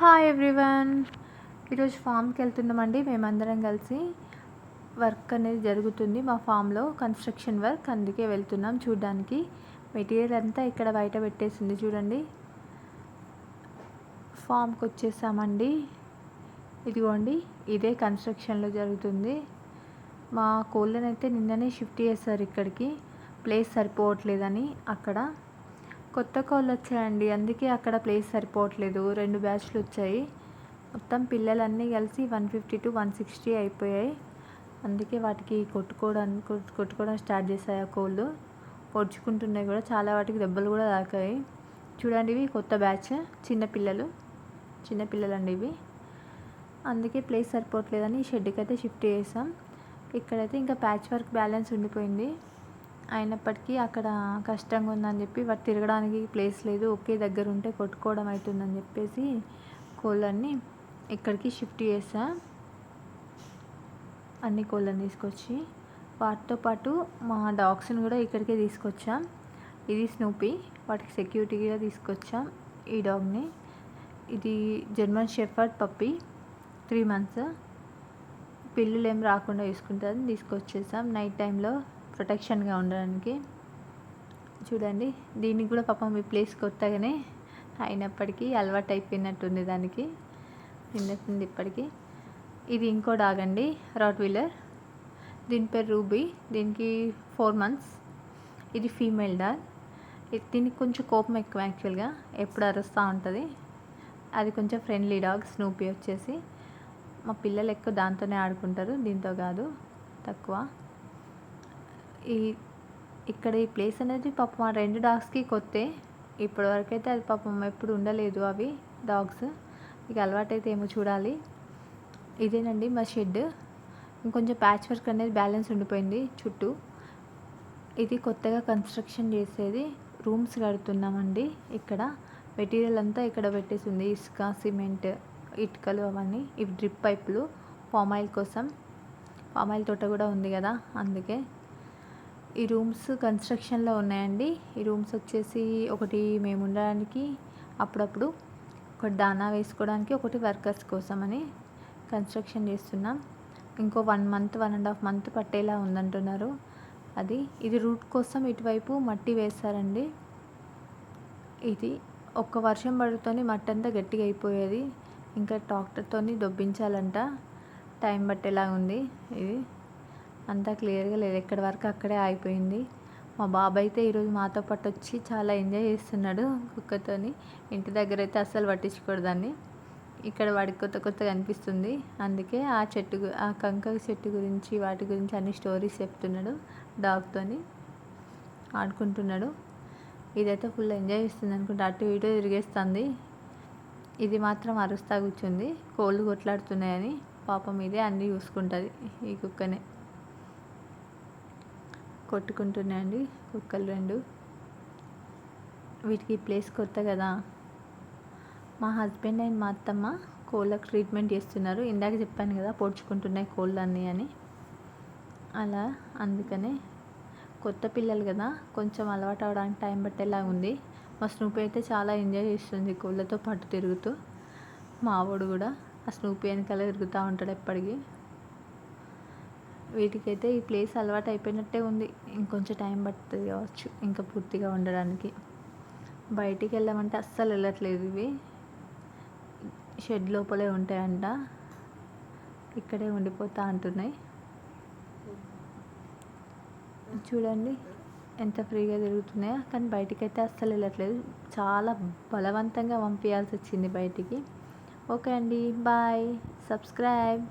Hi everyone. ఈరోజు ఫామ్కి వెళ్తున్నామండి. మేమందరం కలిసి వర్క్ అనేది జరుగుతుంది మా ఫామ్లో, కన్స్ట్రక్షన్ వర్క్. అందుకే వెళ్తున్నాం చూడడానికి. మెటీరియల్ అంతా ఇక్కడ బయట పెట్టేసింది చూడండి. ఫామ్కి వచ్చేసామండి. ఇదిగోండి, ఇదే కన్స్ట్రక్షన్లో జరుగుతుంది. మా కోళ్ళని అయితే నిన్ననే షిఫ్ట్ చేశారు ఇక్కడికి, ప్లేస్ సరిపోవట్లేదని. అక్కడ కొత్త కోళ్ళు వచ్చాయండి, అందుకే అక్కడ ప్లేస్ సరిపోవట్లేదు. 2 బ్యాచ్లు వచ్చాయి. మొత్తం పిల్లలన్నీ కలిసి 150 to 160 అయిపోయాయి. అందుకే వాటికి కొట్టుకోవడం స్టార్ట్ చేశాయి ఆ కోళ్ళు. పొడుచుకుంటున్నాయి కూడా, చాలా వాటికి దెబ్బలు కూడా తాకాయి. చూడండి, ఇవి కొత్త బ్యాచ్, చిన్నపిల్లలండి ఇవి. అందుకే ప్లేస్ సరిపోవట్లేదని షెడ్కి అయితే షిఫ్ట్ చేసాం. ఇక్కడైతే ఇంకా ప్యాచ్ వర్క్ బ్యాలెన్స్ ఉండిపోయింది. అయినప్పటికీ అక్కడ కష్టంగా ఉందని చెప్పి వాటి తిరగడానికి ప్లేస్ లేదు, ఒకే దగ్గర ఉంటే కొట్టుకోవడం అవుతుందని చెప్పేసి కోళ్ళన్నీ ఇక్కడికి షిఫ్ట్ చేసా. అన్ని కోళ్ళని తీసుకొచ్చి వాటితో పాటు మా డాగ్స్ని కూడా ఇక్కడికే తీసుకొచ్చాం. ఇది స్నూపీ, వాటికి సెక్యూరిటీగా తీసుకొచ్చాం ఈ డాగ్ని. ఇది జర్మన్ షెఫర్డ్ పప్పీ, 3 months. పిల్లులు ఏం రాకుండా చూసుకుంటుందని తీసుకొచ్చేసాం నైట్ టైంలో ప్రొటెక్షన్గా ఉండడానికి. చూడండి, దీనికి కూడా పాపం మీ ప్లేస్ కొత్తగానే అయినప్పటికీ అలవాటు అయిపోయినట్టుంది దానికి, నిన్నట్టుంది ఇప్పటికీ. ఇది ఇంకో డాగ్ అండి, రాట్వీలర్. దీని పేరు రూబీ. దీనికి 4 months. ఇది ఫీమేల్ డాగ్. దీనికి కొంచెం కోపం ఎక్కువ యాక్చువల్గా, ఎప్పుడు అరుస్తూ ఉంటుంది. అది కొంచెం ఫ్రెండ్లీ డాగ్. స్నూపీ వచ్చేసి మా పిల్లలు ఎక్కువ దాంతోనే ఆడుకుంటారు, దీంతో కాదు, తక్కువ. ఇక్కడ ఈ ప్లేస్ అనేది పాపం ఆ 2 డాగ్స్కి కొత్తే. ఇప్పటివరకు అయితే అది పాపం ఎప్పుడు ఉండలేదు అవి డాగ్స్. ఇక అలవాటైతే ఏమో చూడాలి. ఇదేనండి మా షెడ్. ఇంకొంచెం ప్యాచ్ వర్క్ అనేది బ్యాలెన్స్ ఉండిపోయింది చుట్టూ. ఇది కొత్తగా కన్స్ట్రక్షన్ చేసేది, రూమ్స్ కడుతున్నామండి. ఇక్కడ మెటీరియల్ అంతా ఇక్కడ పెట్టేసింది, ఇసుక, సిమెంట్, ఇటుకలు అవన్నీ. ఇవి డ్రిప్ పైపులు పామాయిల్ కోసం. పామాయిల్ తోట కూడా ఉంది కదా, అందుకే. ఈ రూమ్స్ కన్స్ట్రక్షన్లో ఉన్నాయండి. ఈ రూమ్స్ వచ్చేసి ఒకటి మేము ఉండడానికి, అప్పుడప్పుడు ఒకటి దానా వేసుకోవడానికి, ఒకటి వర్కర్స్ కోసమని కన్స్ట్రక్షన్ చేస్తున్నాం. ఇంకో 1 month, 1.5 month పట్టేలా ఉందంటున్నారు. ఇది రూట్ కోసం ఇటువైపు మట్టి వేస్తారండి. ఇది ఒక్క వర్షం పడుతోని మట్టి అంతా గట్టిగా అయిపోయేది. ఇంకా ట్రాక్టర్తో దొబ్బించాలంట, టైం పట్టేలా ఉంది. ఇది అంతా క్లియర్గా లేదు, ఎక్కడి వరకు అక్కడే ఆగిపోయింది. మా బాబాయ్ అయితే ఈరోజు మాతో పాటు వచ్చి చాలా ఎంజాయ్ చేస్తున్నాడు కుక్కతోని. ఇంటి దగ్గర అయితే అస్సలు పట్టించుకోవద్దాన్ని. ఇక్కడ వాడికి కొత్తగా అనిపిస్తుంది. అందుకే ఆ కంక చెట్టు గురించి, వాటి గురించి అన్ని స్టోరీస్ చెప్తున్నాడు. డాగ్తోని ఆడుకుంటున్నాడు. ఇదైతే ఫుల్ ఎంజాయ్ చేస్తుంది అనుకుంటా, అటు ఇటు తిరిగేస్తుంది. ఇది మాత్రం అరుస్తా కూర్చుంది, కోళ్ళు కొట్లాడుతున్నాయని. పాపం ఇదే అన్నీ చూసుకుంటుంది, ఈ కుక్కనే. కొట్టుకుంటున్నాయండి కుక్కలు 2. వీటికి ప్లేస్ కొత్త కదా. మా హస్బెండ్ అండ్ మా అత్తమ్మ కోళ్ళకు ట్రీట్మెంట్ చేస్తున్నారు. ఇందాక చెప్పాను కదా, పొడుచుకుంటున్నాయి కోళ్ళన్నీ అని. అలా అందుకనే కొత్త పిల్లలు కదా, కొంచెం అలవాటు అవడానికి టైం పట్టేలా ఉంది. మా స్నూపీ అయితే చాలా ఎంజాయ్ చేస్తుంది కోళ్ళతో పాటు తిరుగుతూ. మా ఆవిడ కూడా ఆ స్నూపీ వెనకాల తిరుగుతూ ఉంటాడు ఎప్పటికీ. వీటికైతే ఈ ప్లేస్ అలవాటు అయిపోయినట్టే ఉంది. ఇంకొంచెం టైం పడుతుంది కావచ్చు ఇంకా పూర్తిగా ఉండడానికి. బయటికి వెళ్ళామంటే అస్సలు వెళ్ళట్లేదు. ఇవి షెడ్ లోపలే ఉంటాయంట, ఇక్కడే ఉండిపోతూ ఉంటున్నాయి. చూడండి ఎంత ఫ్రీగా తిరుగుతున్నాయో, కానీ బయటికైతే అస్సలు వెళ్ళట్లేదు. చాలా బలవంతంగా పంపించాల్సి వచ్చింది బయటికి. ఓకే అండి, బాయ్, సబ్స్క్రైబ్.